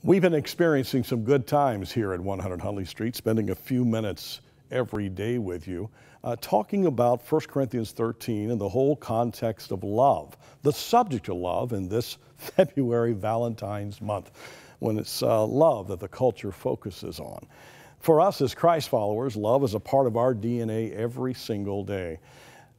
We've been experiencing some good times here at 100 Huntley Street, spending a few minutes every day with you, talking about 1 Corinthians 13 and the whole context of love, the subject of love in this February Valentine's month, when it's love that the culture focuses on. For us as Christ followers, love is a part of our DNA every single day.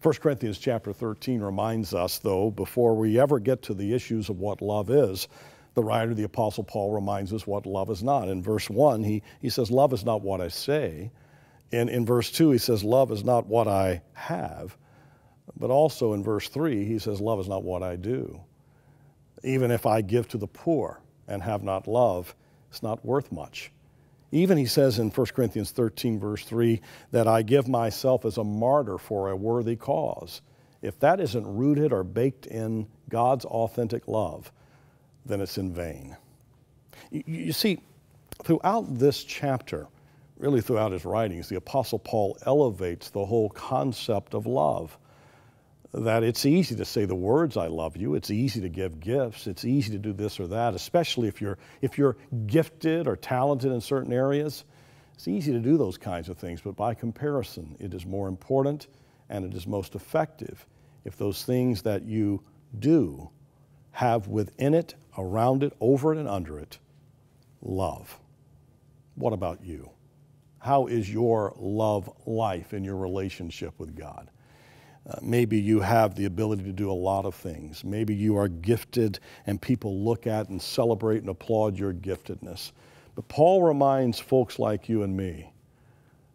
1 Corinthians chapter 13 reminds us, though, before we ever get to the issues of what love is, the writer, the Apostle Paul, reminds us what love is not. In verse 1, he says, love is not what I say. In verse 2, he says, love is not what I have. But also in verse 3, he says, love is not what I do. Even if I give to the poor and have not love, it's not worth much. Even he says in 1 Corinthians 13, verse 3, that I give myself as a martyr for a worthy cause. If that isn't rooted or baked in God's authentic love, then it's in vain. You see, throughout this chapter, really throughout his writings, the Apostle Paul elevates the whole concept of love. That it's easy to say the words, I love you. It's easy to give gifts. It's easy to do this or that, especially if you're gifted or talented in certain areas. It's easy to do those kinds of things, but by comparison, it is more important and it is most effective if those things that you do have within it, around it, over it, and under it, love. What about you? How is your love life in your relationship with God? Maybe you have the ability to do a lot of things. Maybe you are gifted and people look at and celebrate and applaud your giftedness. But Paul reminds folks like you and me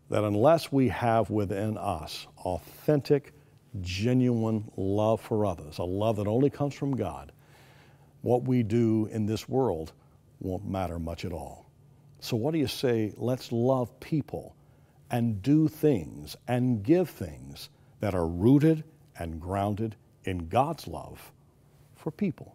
that unless we have within us authentic, genuine love for others, a love that only comes from God, what we do in this world won't matter much at all. So what do you say, let's love people and do things and give things that are rooted and grounded in God's love for people.